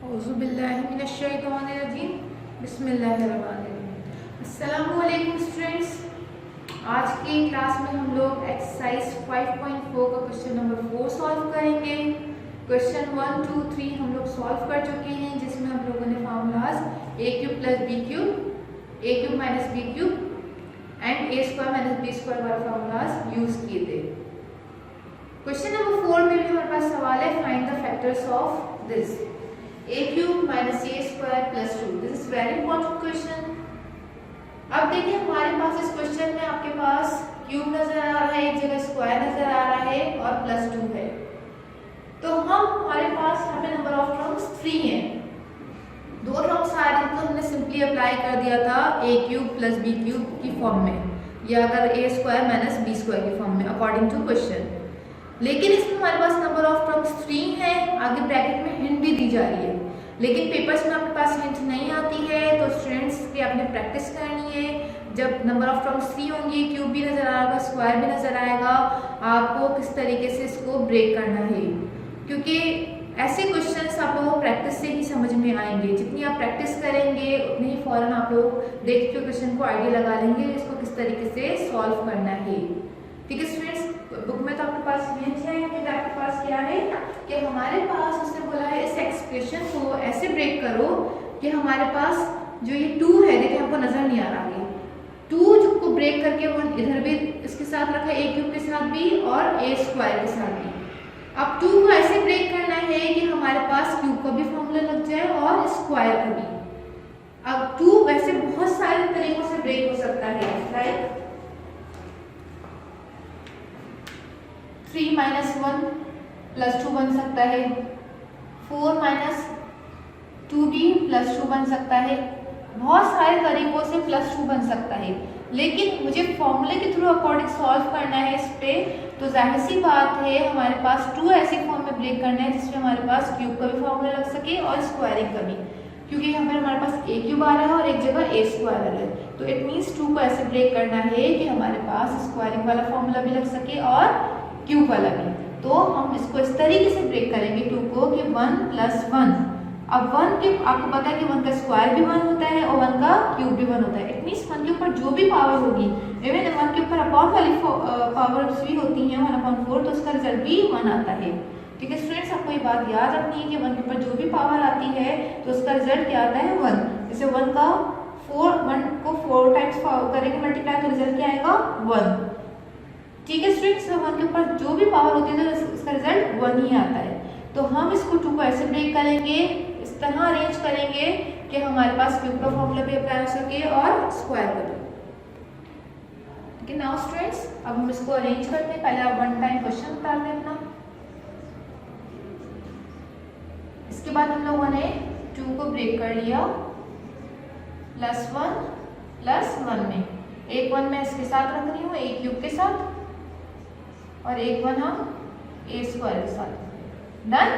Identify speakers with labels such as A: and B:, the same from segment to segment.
A: अस्सलामुअलैकुम स्टूडेंट्स। आज की क्लास में हम लोग एक्सरसाइज 5.4 का क्वेश्चन नंबर 4 सॉल्व करेंगे। क्वेश्चन 1, 2, 3 हम लोग सॉल्व कर चुके हैं, जिसमें हम लोगों ने formulas a cube plus b cube, a cube minus b cube and a square minus b square वाला फार्मूलाज यूज किए थे। क्वेश्चन नंबर 4 में भी हमारे पास सवाल है, find the factors of this a cube minus a square plus 2। This is very important question. अब देखिए हमारे पास इस क्वेश्चन में आपके पास क्यूब नजर आ रहा है, एक जगह स्क्वायर नजर आ रहा है और प्लस 2 है। तो हमारे पास यहाँ पे नंबर ऑफ टर्म्स 3 है। दो टर्म्स आ रहे तो हमने सिंपली अप्लाई कर दिया था a cube plus b cube की फॉर्म में, या अगर a square minus b square की फॉर्म में अकॉर्डिंग टू क्वेश्चन। लेकिन इसमें हमारे पास नंबर ऑफ टर्म्स 3 है, आगे ब्रैकेट में हिंट भी दी जा रही है, लेकिन पेपर्स में आपके पास हिंट नहीं आती है। तो स्टूडेंट्स की आपने प्रैक्टिस करनी है। जब नंबर ऑफ टर्म्स 3 होंगी, क्यूब भी नजर आएगा, स्क्वायर भी नजर आएगा, आपको किस तरीके से इसको ब्रेक करना है, क्योंकि ऐसे क्वेश्चंस आप लोगों को प्रैक्टिस से ही समझ में आएंगे। जितनी आप प्रैक्टिस करेंगे उतनी ही फौरन आप लोग देख के क्वेश्चन को आइडिया लगा लेंगे इसको किस तरीके से सॉल्व करना है। ठीक है स्टूडेंट्स, बुक में तो आपके पास हिंट है, फिर आपके पास क्या है कि हमारे पास उसने बोला है इस एक्सप्रेशन को ऐसे ब्रेक करो कि हमारे पास जो ये 2 है, देखिए आपको नजर नहीं आ रहा है, 2 को ब्रेक करके वो इधर भी इसके साथ रखा है, a क्यूब के साथ भी और a स्क्वायर के साथ भी। अब 2 को ऐसे ब्रेक करना है कि हमारे पास क्यूब का भी फॉर्मूला लग जाए और स्क्वायर का भी। अब 2 वैसे बहुत सारे तरीकों से ब्रेक हो सकता है, लाइक 3 माइनस 1 प्लस 2 बन सकता है, 4 माइनस 2 भी प्लस 2 बन सकता है, बहुत सारे तरीकों से प्लस 2 बन सकता है। लेकिन मुझे फॉर्मूले के थ्रू अकॉर्डिंग सॉल्व करना है इस पे, तो जाहिर सी बात है हमारे पास 2 ऐसी फॉर्म में ब्रेक करना है जिसमें हमारे पास क्यूब का भी फॉर्मूला लग सके और स्क्वायरिंग का भी, क्योंकि यहाँ पर हमारे पास a क्यूब आ रहा है और एक जगह a स्क्वायर है। तो इट मीन्स 2 को ऐसे ब्रेक करना है कि हमारे पास स्क्वायरिंग वाला फॉर्मूला भी लग सके और क्यूब वाला भी। तो हम इसको इस तरीके से ब्रेक करेंगे 2 को कि 1 प्लस 1। अब 1 के आपको पता है कि 1 का स्क्वायर भी 1 होता है और 1 का क्यूब भी 1 होता है। इट मीन्स 1 के ऊपर जो भी पावर होगी, इवन 1 के ऊपर अपॉन वाली पावर्स भी होती हैं 1/4, तो उसका रिजल्ट भी 1 आता है। ठीक है स्टूडेंट्स, आपको ये बात याद रखनी है कि 1 के ऊपर जो भी पावर आती है तो उसका रिजल्ट क्या आता है 1। जैसे 1 को 4 टाइम्स करेंगे मल्टीप्लाई तो रिजल्ट क्या आएगा 1। ठीक है स्टूडेंट्स, 1 के ऊपर जो भी पावर होती है तो इसका रिजल्ट 1 ही आता है। तो हम इसको 2 को ऐसे ब्रेक करेंगे, इस तरह अरेंज करेंगे कि हमारे पास क्यूब का फॉर्मूला भी अप्लाई हो सके और स्क्वायर का भी। ठीक है, नाउ स्टूडेंट्स अब हम इसको अरेंज करते हैं। पहले आप 1 टाइम क्वेश्चन उतार दें अपना, इसके बाद हम लोगों ने 2 को ब्रेक कर लिया +1 +1 में, एक 1 मैं इसके साथ रख रही हूँ a क्यूब के साथ और एक 1 हम a स्क्वायर के साथ। डन।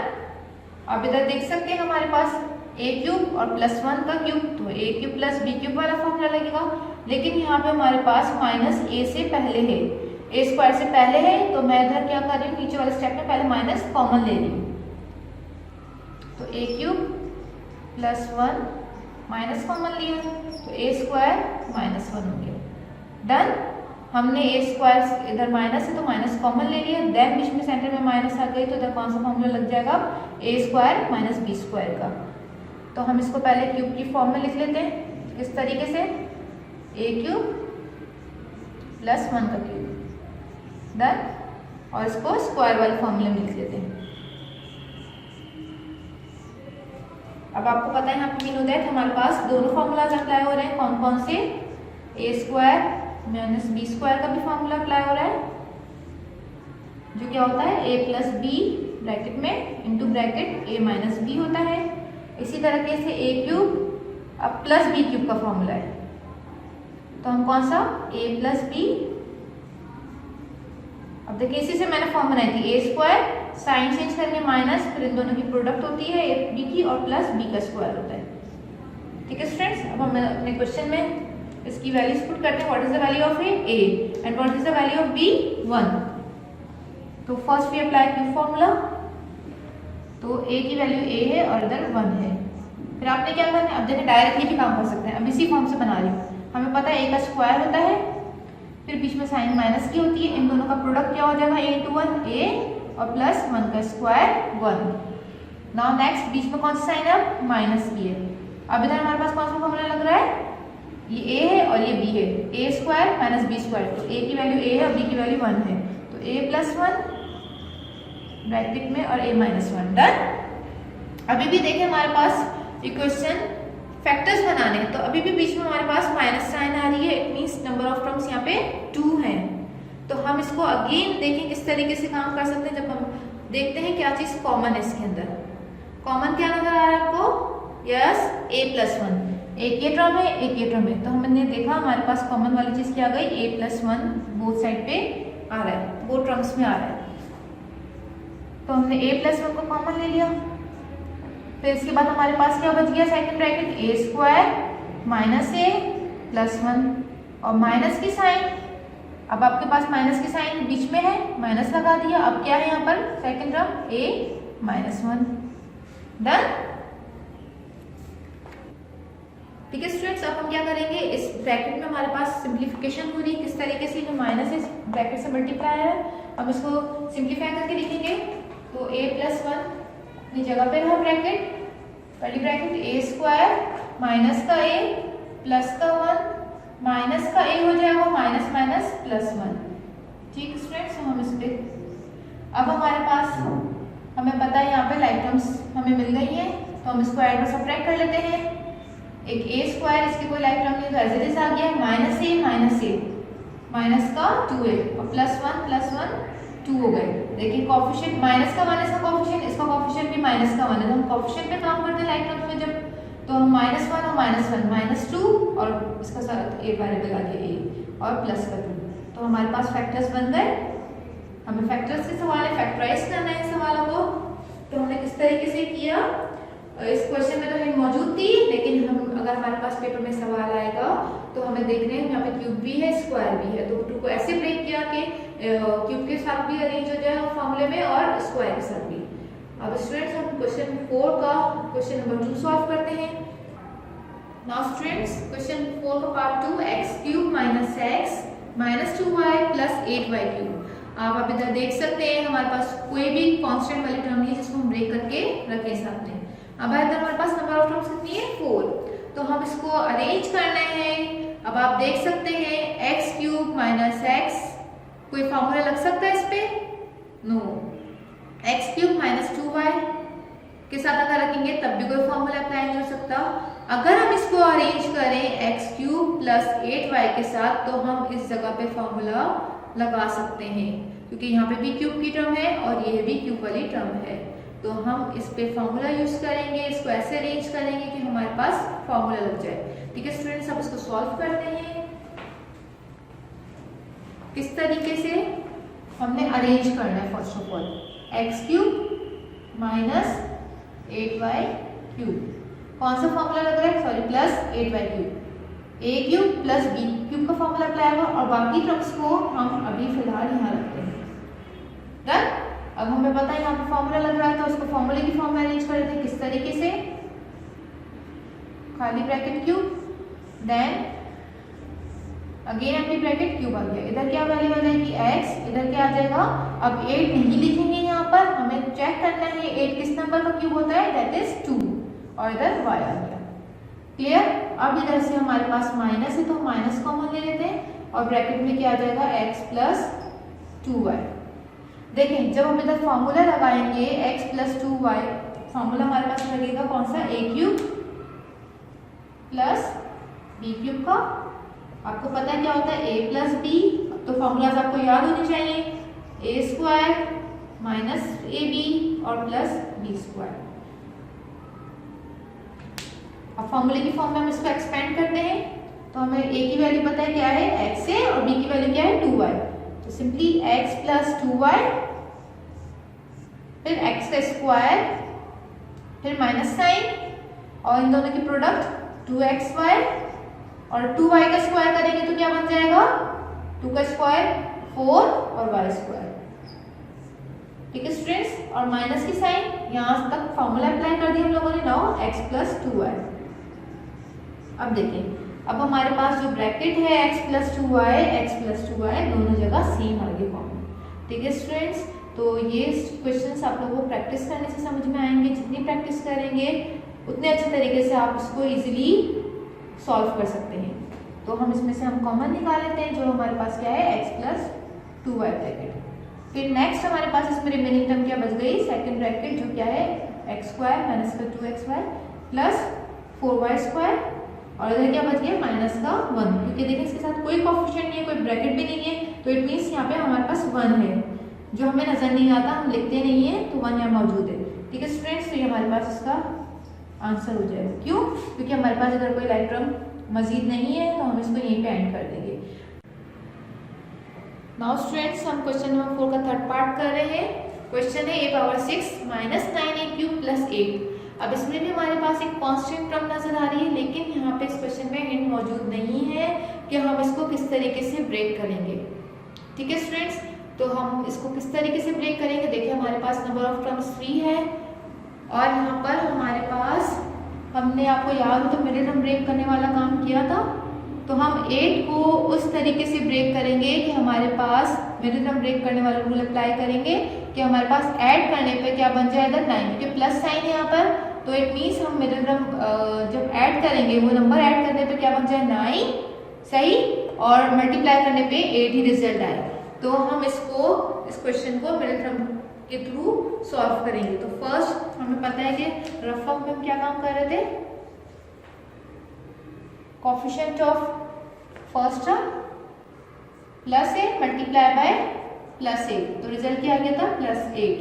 A: अब इधर देख सकते हैं हमारे पास a क्यूब और +1 का क्यूब, तो a cube plus b cube वाला फॉर्मूला लगेगा। लेकिन यहाँ पे हमारे पास माइनस a से पहले है, a स्क्वायर से पहले है, तो मैं इधर क्या कर रही हूँ, नीचे वाले स्टेप में पहले माइनस कॉमन ले रही हूँ। तो a क्यूब +1 माइनस कॉमन लिया तो a स्क्वायर -1 हो गया। डन। हमने a स्क्वायर इधर माइनस है तो माइनस कॉमन ले लिया, देन बीच में सेंटर में माइनस आ गई, तो इधर कौन सा फॉर्मूला लग जाएगा a square minus b square का। तो हम इसको पहले क्यूब की फॉर्म में लिख लेते हैं इस तरीके से, a क्यूब +1 का क्यूब। डन। और इसको स्क्वायर वाले फॉर्मूले में लिख लेते हैं। अब आपको पता है यहाँ पे मीन होता है कि हमारे पास दोनों फॉर्मूलाज अप्लाई हो रहे हैं। कौन कौन से? a square minus b square का भी फॉर्मूला अप्लाई हो रहा है, जो क्या होता है a प्लस बी ब्रैकेट में into bracket a minus b होता है। इसी तरीके से a क्यूब अब प्लस बी क्यूब का फॉर्मूला है, तो हम कौन सा a प्लस बी, अब देखिए इसी से मैंने फॉर्म बनाई थी, a स्क्वायर साइन चेंज करके माइनस, फिर इन दोनों की प्रोडक्ट होती है a बी की और प्लस बी का स्क्वायर होता है। ठीक है स्टूडेंट्स, अब हम अपने क्वेश्चन में इसकी वैल्यूज पुट करते हैं। What is the value of a and what is the value of b 1। तो first we apply cube formula, तो तो a की वैल्यू a है और इधर 1 है। फिर आपने क्या करना है, अब देखिए डायरेक्टली भी काम कर सकते हैं। अब इसी फॉर्म से बना रही हूँ, हमें पता है a का स्क्वायर होता है, फिर बीच में साइन माइनस की होती है, इन दोनों का प्रोडक्ट क्या हो जाएगा a इंटू 1 a और प्लस 1 का स्क्वायर 1। नाउ नेक्स्ट बीच में कौन सा साइन है, माइनस की है। अब इधर हमारे पास कौन सा फॉर्मूला लग रहा है, ये a है और ये b है, a square minus b square, तो a की वैल्यू a है और b की वैल्यू 1 है, तो a प्लस 1 ब्रैकेट में और a माइनस 1 डन। अभी भी देखिए हमारे पास इक्वेशन फैक्टर्स बनाने हैं, तो अभी भी बीच में हमारे पास माइनस साइन आ रही है, it means number of terms यहाँ पे 2 हैं। तो हम इसको अगेन देखें किस तरीके से काम कर सकते हैं। जब हम देखते हैं क्या चीज कॉमन है इसके अंदर, कॉमन क्या नजर आ रहा है आपको, यस a प्लस 1, एक ये टर्म है एक ये टर्म है, तो हमने देखा हमारे पास कॉमन वाली चीज क्या आ गई, a प्लस 1 बोथ साइड पे आ रहा है, बोथ टर्म्स में आ रहा है, तो हमने a प्लस 1 को कॉमन ले लिया। फिर इसके बाद हमारे पास क्या बच गया, second bracket a square minus a plus 1 और माइनस की साइन, अब आपके पास माइनस की साइन बीच में है, माइनस लगा दिया। अब क्या है यहाँ पर second term a minus 1 done. ठीक है स्टूडेंट्स, अब हम क्या करेंगे, इस ब्रैकेट में हमारे पास सिंप्लीफिकेशन हो रही है, किस तरीके से जो माइनस है ब्रैकेट से मल्टीप्लाई है, हम इसको सिंप्लीफाई करके लिखेंगे। तो a प्लस 1 अपनी जगह पे रहा ब्रैकेट, पहली ब्रैकेट a स्क्वायर माइनस का a प्लस का 1 माइनस का a हो जाएगा माइनस माइनस प्लस 1। ठीक स्टूडेंट्स, हम इस पे अब हमारे पास हमें पता है यहाँ पे लाइक टर्म्स हमें मिल गई है, तो हम इसको ऐड और सबट्रैक्ट कर लेते हैं। एक a स्क्वायर, इसकी कोई लाइक टर्म नहीं तो एज इट इज आ गया, माइनस a माइनस का 2a और प्लस 1 2 हो गए। देखिए कॉफिशिएंट माइनस का 1 इसका कॉफिशिएंट, इसका कॉफिशिएंट भी माइनस का 1 है, तो हम कॉफिशिएंट पे काम करते हैं लाइक टर्म्स में जब, तो हम माइनस 1 और माइनस 1 माइनस 2 और इसका साथ a वेरिएबल आ गया a और प्लस का 2, तो हमारे पास फैक्टर्स बन गए। हमें फैक्टर्स के सवाल है, फैक्टराइज करना है सवालों को, तो हमने किस तरीके से किया, इस क्वेश्चन में तो हमें मौजूद थी, लेकिन हम अगर हमारे पास पेपर में सवाल आएगा तो हमें देखने हैं यहाँ पे क्यूब भी है स्क्वायर भी है, तो 2 को ऐसे ब्रेक किया कि क्यूब के साथ भी अरेंज हो जाए फॉर्मूले में और स्क्वायर के साथ भी। अब स्टूडेंट्स हम क्वेश्चन 4 का क्वेश्चन नंबर 2 सॉल्व करते हैं। नाउ स्टूडेंट्स क्वेश्चन 4 का part 2, x cube minus x minus 2y plus 8y cube. आप इधर देख सकते हैं हमारे पास कोई भी कांस्टेंट वाली टर्म नहीं है जिसको हम ब्रेक करके रखें साथ में। अब इधर हमारे पास नंबर ऑफ टर्म्स कितनी है 4, तो हम इसको अरेंज करना है। अब आप देख सकते हैं एक्स क्यूब माइनस एक्स, कोई फॉर्मूला लग सकता है इस पे, no, x cube minus 2y के साथ अगर रखेंगे तब भी कोई फॉर्मूला अप्लाई नहीं हो सकता। अगर हम इसको अरेंज करें एक्स क्यूब प्लस 8y के साथ, तो हम इस जगह पे फॉर्मूला लगा सकते हैं, क्योंकि यहाँ पे भी क्यूब की टर्म है और ये भी क्यूब वाली टर्म है, तो हम इस पे फॉर्मूला यूज करेंगे, इसको ऐसे अरेंज करेंगे कि हमारे पास फॉर्मूला लग जाए। ठीक है स्टूडेंट्स, अब इसको सॉल्व करते हैं। किस तरीके से हमने अरेंज करना है, first of all x cube minus 8y cube, कौन सा फॉर्मूला लग रहा है, sorry plus 8y cube, a cube plus b cube का फॉर्मूला अप्लाई होगा और बाकी टर्म्स को हम अभी फिलहाल यहाँ रखते हैं। डन। अब हमें पता है यहाँ पे फॉर्मूला लग रहा है, तो उसको फॉर्मूले की फॉर्म में अरेंज कर देते हैं। किस तरीके से, खाली bracket cube, then again empty bracket cube आ गया, इधर क्या वैल्यू आ जाएगी x, इधर क्या आ जाएगा। अब 8 नहीं लिखेंगे यहाँ पर, हमें चेक करना है 8 किस नंबर का क्यूब होता है, दैट इज 2, और इधर y आ गया। क्लियर। अब इधर से हमारे पास माइनस है, तो माइनस कॉमन ले लेते हैं और ब्रैकेट में क्या आ जाएगा x प्लस 2y। देखें जब हम इधर फॉर्मूला लगाएंगे x प्लस 2y, फॉर्मूला हमारे पास लगेगा कौन सा, a cube plus b cube का। आपको पता है क्या होता है a प्लस b, तो फॉर्मूलाज आपको याद होने चाहिए, a स्क्वायर माइनस ab और प्लस b स्क्वायर। अब फॉर्मूले की फॉर्म में हम इसको एक्सपेंड करते हैं, तो हमें a की वैल्यू पता है क्या है x है और b की वैल्यू क्या है 2y, तो सिंपली x प्लस 2y फिर x का स्क्वायर फिर माइनस साइन और इन दोनों की प्रोडक्ट 2xy और 2y का स्क्वायर करेंगे तो क्या बन जाएगा 2 का स्क्वायर 4 और y स्क्वायर। ठीक है स्टूडेंट्स, और माइनस की साइन यहाँ तक फॉर्मूला अप्लाई कर दिया हम लोगों ने। Now x plus 2y। अब देखिए, अब हमारे पास जो ब्रैकेट है x प्लस 2y दोनों जगह सेम आ गए फॉर्म। ठीक है स्टूडेंट्स, तो ये क्वेश्चंस आप लोगों को प्रैक्टिस करने से समझ में आएंगे। जितनी प्रैक्टिस करेंगे उतने अच्छे तरीके से आप इसको इजीली सॉल्व कर सकते हैं। तो हम इसमें से हम कॉमन निकाल लेते हैं, जो हमारे पास क्या है x प्लस 2y ब्रैकेट। फिर नेक्स्ट हमारे पास इसमें रिमेनिंग टर्म क्या बच गई, सेकंड ब्रैकेट, जो क्या है x स्क्वायर माइनस का 2xy प्लस 4y स्क्वायर, और इधर क्या बच गया माइनस का 1, क्योंकि देखिए इसके साथ कोई कोएफिशिएंट नहीं है, कोई ब्रैकेट भी नहीं है, तो इट मीन्स यहाँ पे हमारे पास 1 है, जो हमें नजर नहीं आता, हम लिखते नहीं है, तो 1 यहाँ मौजूद है। ठीक है स्टूडेंट्स, तो ये हमारे पास इसका आंसर हो जाएगा। क्यों? क्योंकि हमारे पास इधर कोई लाइक टर्म मजीद नहीं है, तो हम इसको यहीं पे एंड कर देंगे। नाउ स्टूडेंट्स, हम क्वेश्चन नंबर 4 का थर्ड पार्ट कर रहे हैं। क्वेश्चन है a power 6 minus 9a cube plus 8। अब इसमें भी हमारे पास एक कांस्टेंट टर्म नजर आ रही है, लेकिन यहाँ पे इस क्वेश्चन में हिंट मौजूद नहीं है कि हम इसको किस तरीके से ब्रेक करेंगे। ठीक है स्टूडेंट्स, तो हम इसको किस तरीके से ब्रेक करेंगे, देखिए हमारे पास नंबर ऑफ टर्म्स 3 है, और यहाँ पर हमारे पास हमने, आपको याद हो तो मिडिल टर्म ब्रेक करने वाला काम किया था, तो हम 8 को उस तरीके से ब्रेक करेंगे कि हमारे पास मिडिल टर्म ब्रेक करने वाला रूल अप्लाई करेंगे कि हमारे पास ऐड करने पे क्या बन जाएगा 9, क्योंकि प्लस साइन है यहाँ पर, तो इट मीन्स हम मिडिल टर्म जब ऐड करेंगे वो नंबर ऐड करने पे क्या बन जाए 9, सही, और मल्टीप्लाई करने पे 8 ही रिजल्ट आए। तो हम इसको, इस क्वेश्चन को मिडिल टर्म के थ्रू सॉल्व करेंगे। तो फर्स्ट हमें पता है कि रफ फॉर्म में हम क्या काम कर रहे थे, coefficient of first term plus 8 multiply bye plus 8, तो रिजल्ट क्या आ गया था प्लस 8,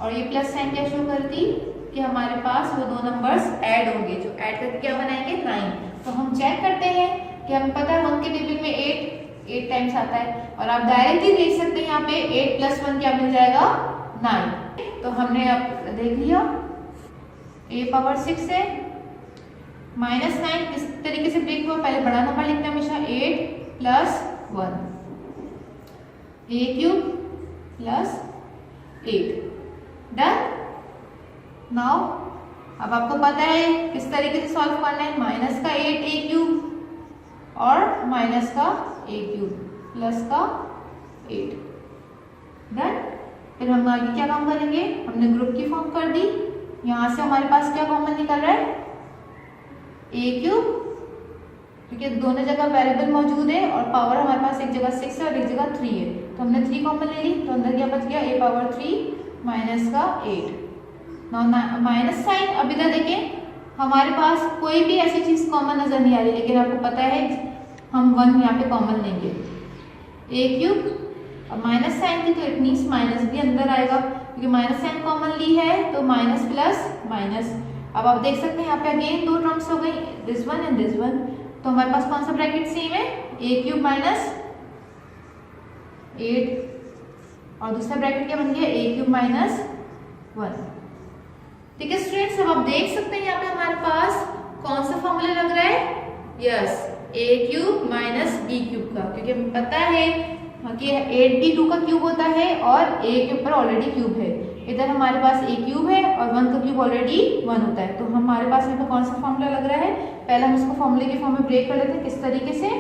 A: और ये प्लस साइन क्या शो करती कि हमारे पास वो दो नंबर्स ऐड होंगे, जो ऐड करके क्या बनाएंगे 9। तो हम चेक करते हैं कि हमें पता है 1 के टेबल में 8 टाइम्स आता है, और आप डायरेक्टली देख सकते हैं यहाँ पे 8 प्लस 1 क्या मिल जाएगा 9। तो हमने अब देख लिया a पावर 6 है माइनस 9 किस तरीके से ब्रेक हुआ, पहले बड़ा नंबर लिखना हमेशा, 8 plus 1 a cube plus 8 done. Now अब आपको पता है किस तरीके से सॉल्व करना है, माइनस का 8 a क्यूब और माइनस का a क्यूब प्लस का 8 डन। फिर हम आगे क्या काम करेंगे, हमने ग्रुप की फॉर्म कर दी, यहाँ से हमारे पास क्या कॉमन निकल रहा है a क्यूब, क्योंकि दोनों जगह वेरिएबल मौजूद है और पावर हमारे पास एक जगह 6 है और एक जगह 3 है, तो हमने 3 कॉमन ले ली, तो अंदर क्या बच गया a पावर 3 माइनस का 8। नाउ माइनस साइन, अब इधर देखें हमारे पास कोई भी ऐसी चीज कॉमन नजर नहीं आ रही, लेकिन आपको पता है हम 1 यहाँ पे कॉमन लेंगे, a क्यूब, अब माइनस साइन थी तो इट मीन्स माइनस भी अंदर आएगा, क्योंकि माइनस साइन कॉमन ली है तो माइनस प्लस माइनस। अब आप देख सकते हैं यहाँ पे अगेन दो टर्म्स हो गई, this one and this one, तो हमारे पास कौन सा ब्रैकेट सेम है, a क्यूब माइनस 8, और दूसरा ब्रैकेट क्या बन गया a क्यूब माइनस 1। ठीक है स्टूडेंट्स, अब आप देख सकते हैं यहाँ पे हमारे पास कौन सा फॉर्मूला लग रहा है, yes a cube minus b cube का, क्योंकि हमें पता है कि 8b2 का क्यूब होता है और a के ऊपर ऑलरेडी क्यूब है, इधर हमारे पास a क्यूब है और 1 का क्यूब ऑलरेडी 1 होता है, तो हमारे पास यहाँ पे कौन सा फॉर्मूला लग रहा है, पहले हम इसको फॉर्मूले के फॉर्म में ब्रेक कर लेते हैं किस तरीके से,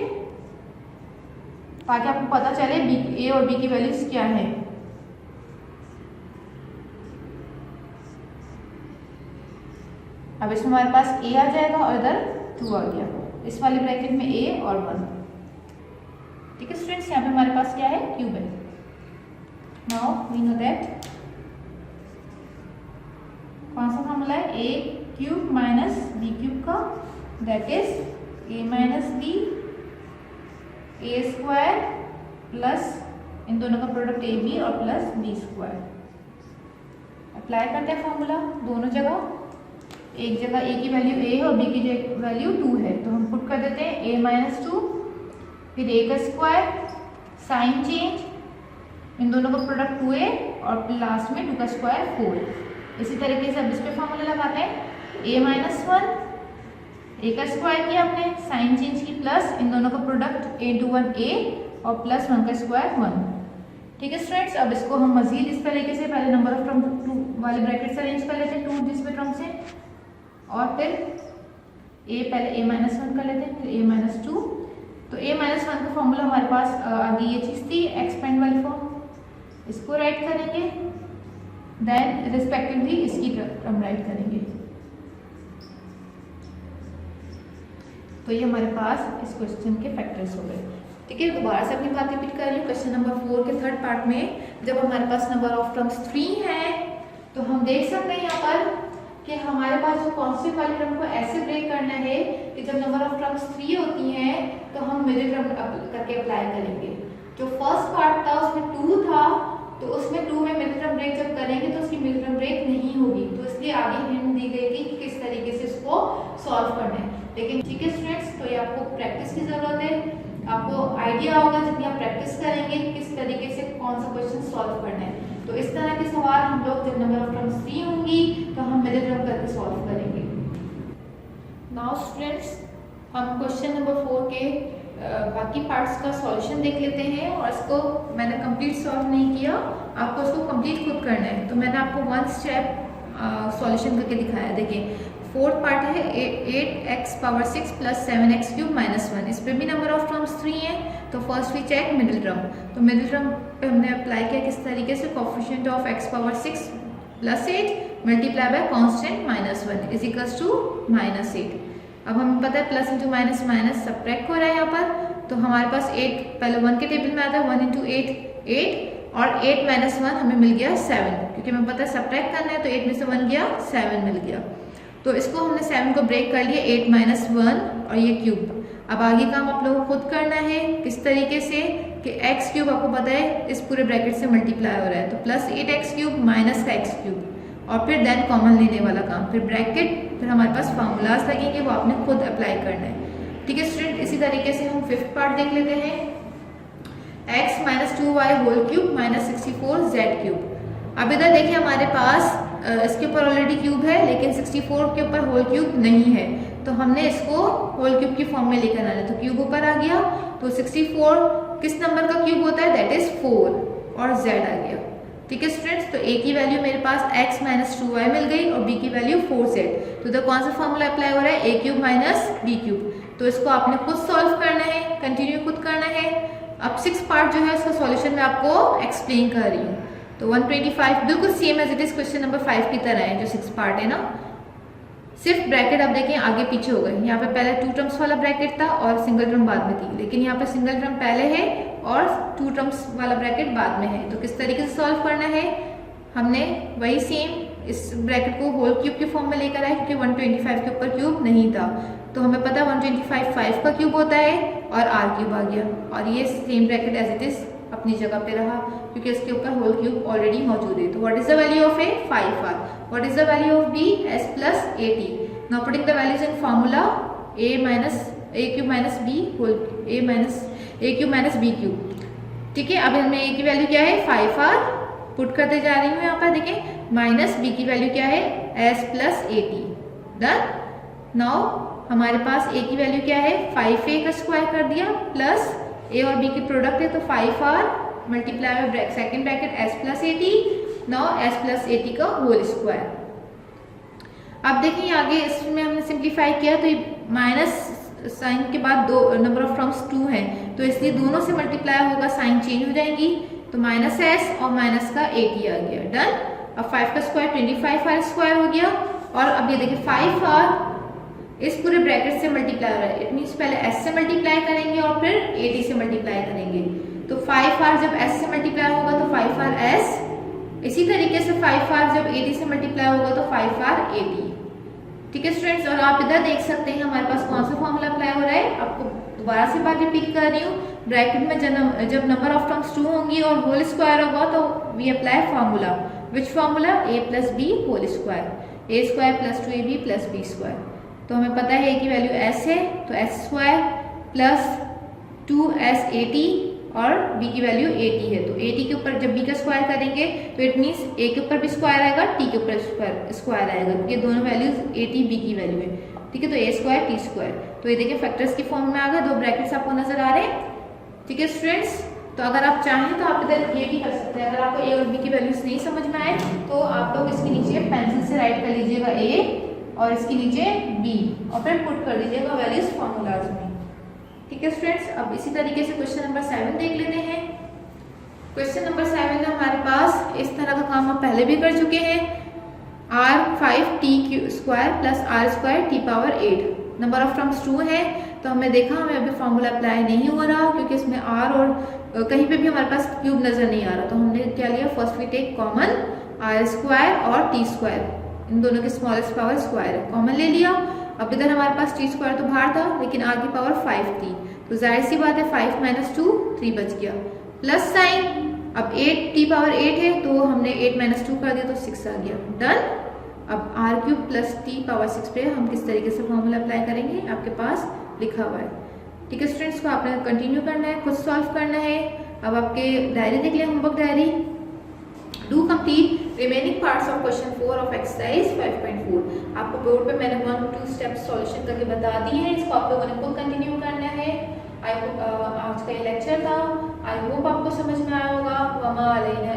A: ताकि आपको पता चले a और b की वैल्यूज क्या है। अब इसमें हमारे पास a आ जाएगा और इधर 2 आ गया, इस वाले ब्रैकेट में a और 1। ठीक है स्टूडेंट्स, यहाँ पे हमारे पास क्या है क्यूब है। नाउ वी नो दैट कौन सा फॉर्मूला है, a cube minus b cube का, that is a minus b a square plus इन दोनों का प्रोडक्ट a b और प्लस b स्क्वायर। अप्लाई करते हैं फॉर्मूला दोनों जगह, एक जगह a की वैल्यू a है और b की वैल्यू 2 है, तो हम पुट कर देते हैं a माइनस 2, फिर a का स्क्वायर, साइन चेंज, इन दोनों का प्रोडक्ट 2a और लास्ट में 2 का स्क्वायर 4। इसी तरीके से अब इस पे फॉर्मूला लगाते हैं, a माइनस 1, a का स्क्वायर किया हमने, साइन चेंज की, प्लस इन दोनों का प्रोडक्ट a into 1 a और प्लस 1 का स्क्वायर 1। ठीक है स्टूडेंट्स, अब इसको हम मजीद इस तरीके से पहले नंबर ऑफ टर्म 2 वाले ब्रैकेट से अरेंज कर लेते हैं, 2 जिसमें टर्म से, और फिर पहले a-1 कर लेते हैं, फिर a-2। तो a-1 का फॉर्मूला हमारे पास आगे ये चीज़ थी, एक्सपेंड वाली फॉर्म, इसको राइट करेंगे, देन रिस्पेक्टिवली इसकी टर्म राइट करेंगे। तो ये हमारे पास इस क्वेश्चन के फैक्टर्स हो गए। ठीक है, दोबारा से अपनी बात रिपीट कर रही हूँ। क्वेश्चन नंबर 4 के थर्ड पार्ट में जब हमारे पास नंबर ऑफ टर्म्स 3 है तो हम देख सकते हैं यहाँ पर कि हमारे पास जो कांस्टेंट वाली टर्म को ऐसे ब्रेक करना है कि जब नंबर ऑफ टर्म्स 3 होती हैं तो हम मिडिल टर्म करके अप्लाई करेंगे। जो फर्स्ट पार्ट था उसमें 2 था, तो उसमें 2 में मिडिल टर्म ब्रेक जब करेंगे तो उसकी मिडिल टर्म ब्रेक नहीं होगी, तो इसलिए आगे हिंट दी गई थी कि किस तरीके से इसको सॉल्व करना है। लेकिन ठीक है स्टूडेंट्स, तो ये आपको प्रैक्टिस की जरूरत है, आपको आइडिया होगा जितनी आप प्रैक्टिस करेंगे किस तरीके से कौन सा क्वेश्चन सॉल्व करना है। तो इस तरह के सवाल हम लोग जब नंबर ऑफ टर्म्स 3 होंगी तो हम मिडिल टर्म करके सॉल्व करेंगे। नाउ स्टूडेंट्स, हम क्वेश्चन नंबर 4 के बाकी पार्ट्स का सॉल्यूशन देख लेते हैं, और इसको मैंने कंप्लीट सॉल्व नहीं किया, आपको इसको कंप्लीट खुद करना है। तो मैंने आपको 1 स्टेप सॉल्यूशन करके दिखाया। देखिए, फोर्थ पार्ट है 8x⁻6 + 7x³ - 1। इस पे भी नंबर ऑफ टर्म्स 3 है, तो first we check middle term. तो मिडिल टर्म पे हमने अप्लाई किया किस तरीके से, coefficient of x⁻6 + 8 multiply by constant -1 is equals to -8। अब हमें पता है plus into minus minus subtract हो रहा है यहाँ पर, तो हमारे पास 8 पहले 1 के टेबल में आता है, 1 × 8 8, और 8 - 1 हमें मिल गया 7, क्योंकि हमें पता है सब्ट्रैक्ट करना है, तो 8 में से 1 गया 7 मिल गया। तो इसको हमने 7 को ब्रेक कर लिया, 8 - 1 और ये क्यूब। अब आगे काम आप लोगों को खुद करना है, किस तरीके से कि x³ आपको पता है इस पूरे ब्रैकेट से मल्टीप्लाई हो रहा है, तो +8x³ माइनस का x³ और फिर देन कॉमन लेने वाला काम, फिर ब्रैकेट, फिर हमारे पास फार्मूलाज लगेंगे, वो आपने खुद अप्लाई करना है। ठीक है स्टूडेंट, इसी तरीके से हम 5th पार्ट देख लेते हैं। x - 2y³ - 64z³। अब इधर देखिए हमारे पास इसके ऊपर ऑलरेडी क्यूब है, लेकिन 64 के ऊपर होल क्यूब नहीं है, तो हमने इसको होल क्यूब की फॉर्म में लेकर आना है। तो क्यूब ऊपर आ गया, तो 64 किस नंबर का क्यूब होता है, दैट इज 4, और z आ गया। ठीक है स्टूडेंट्स, तो a की वैल्यू मेरे पास x - 2y मिल गई और b की वैल्यू 4z। तो इधर कौन सा फॉर्मूला अप्लाई हो रहा है, a³ - b³। तो इसको आपने खुद सॉल्व करना है, कंटिन्यू खुद करना है। अब 6th पार्ट जो है उसका सॉल्यूशन मैं आपको एक्सप्लेन कर रही हूँ। तो 125 बिल्कुल same as it is question number 5 की तरह है, जो 6th पार्ट है ना, सिर्फ ब्रैकेट आप देखें आगे पीछे हो गए। यहाँ पे पहले 2 टर्म्स वाला ब्रैकेट था और सिंगल टर्म बाद में थी, लेकिन यहाँ पे सिंगल टर्म पहले है और 2 टर्म्स वाला ब्रैकेट बाद में है। तो किस तरीके से सॉल्व करना है, हमने वही सेम इस ब्रैकेट को होल क्यूब के फॉर्म में लेकर आए, क्योंकि 125 के ऊपर क्यूब नहीं था, तो हमें पता है 125 5 का क्यूब होता है और r³ आ गया, और ये same bracket as it is अपनी जगह पे रहा, क्योंकि इसके ऊपर होल क्यूब ऑलरेडी मौजूद है। तो what is the value of a, 5r। What is the value of b, s + 80। Now putting the values in formula, a³ - b whole a³ - b³। ठीक है, अब हमें a की वैल्यू क्या है, 5r पुट करते जा रही हूँ यहाँ पर देखें, माइनस b की वैल्यू क्या है, s + 80। डन। नाउ हमारे पास a की वैल्यू क्या है, 5a का स्क्वायर कर दिया, प्लस a और b की प्रोडक्ट है, तो 5r multiply by second bracket s + 80। Now s + 80 का होल स्क्वायर। अब देखिए आगे इसमें हमने सिंप्लीफाई किया, तो माइनस साइन के बाद दो नंबर ऑफ टर्म्स 2 हैं, तो इसलिए दोनों से मल्टीप्लाई होगा, साइन चेंज हो जाएंगी, तो -s और माइनस का 80 आ गया। डन। अब 5 का स्क्वायर 25r स्क्वायर हो गया, और अब ये देखिए 5r इस पूरे ब्रैकेट से मल्टीप्लाई हो रहा है, इट मीन्स पहले s से मल्टीप्लाई करेंगे और फिर 80 से मल्टीप्लाई करेंगे। तो 5r जब s से मल्टीप्लाई होगा तो 5rs, इसी तरीके से 5r जब 80 से मल्टीप्लाई होगा तो 5r 80। ठीक है स्टूडेंट्स, और आप इधर देख सकते हैं हमारे पास कौन सा फॉर्मूला अप्लाई हो रहा है। आपको दोबारा से बात रिपीट कर रही हूँ, ब्रैकेट में जब नंबर ऑफ टर्म्स 2 होंगी और होल स्क्वायर होगा तो we apply formula, which formula, a + b whole square, a² + 2ab + b²। तो हमें पता है a की वैल्यू s है, तो s² + 2s 80 और b की वैल्यू 80 है, तो 80 के ऊपर जब b का स्क्वायर करेंगे तो इट मीन्स a के ऊपर भी स्क्वायर आएगा, t के ऊपर स्क्वायर आएगा, क्योंकि दोनों वैल्यूज 80 b की वैल्यू है। ठीक है, तो a² t²। तो ये देखिए फैक्टर्स की फॉर्म में आ गए, 2 ब्रैकेट्स आपको नजर आ रहे हैं। ठीक है स्टूडेंट्स, तो अगर आप चाहें तो आप इधर ये भी कर सकते हैं। अगर आपको ए और बी की वैल्यूज नहीं समझ में आए तो आप लोग इसके नीचे पेंसिल से राइट कर लीजिएगा ए और इसके नीचे बी और फिर पुट कर दीजिएगा वैल्यूज फॉर्मूलाज में। ठीक है स्टूडेंट्स, अब इसी तरीके से क्वेश्चन नंबर 7 देख लेते हैं। क्वेश्चन नंबर 7 में हमारे पास इस तरह का काम हम पहले भी कर चुके हैं। r5t² plus r²t⁸। Number of terms 2 है तो हमने देखा हमें अभी फॉर्मूला अप्लाई नहीं हो रहा क्योंकि इसमें r और कहीं पे भी हमारे पास क्यूब नजर नहीं आ रहा, तो हमने क्या लिया, first we take common r² और t², इन दोनों की स्मॉलेस्ट पावर स्क्वायर है, कॉमन ले लिया। अब इधर हमारे पास t² तो बाहर था लेकिन r की पावर 5 थी, तो जाहिर सी बात है 5 - 2 3 बच गया, प्लस साइन। अब 8t⁸ है तो हमने 8 - 2 कर दिया तो 6 आ गया, डन। अब r³ प्लस t⁸ 6 पे हम किस तरीके से फॉर्मूला अप्लाई करेंगे आपके पास लिखा हुआ है। ठीक है स्टूडेंट्स, को आपने कंटिन्यू करना है, खुद सॉल्व करना है। अब आपके डायरी देख लें, homework diary. Do complete remaining parts of question 4 of exercise 5.4। आपको बोर्ड पे मैंने 1-2 स्टेप सॉल्यूशन करके बता दी है, इसको आप लोगों ने खुद कंटिन्यू करना है। आई होप आज का ये लेक्चर था, आई होप आपको समझ में आया होगा। वमा अलैना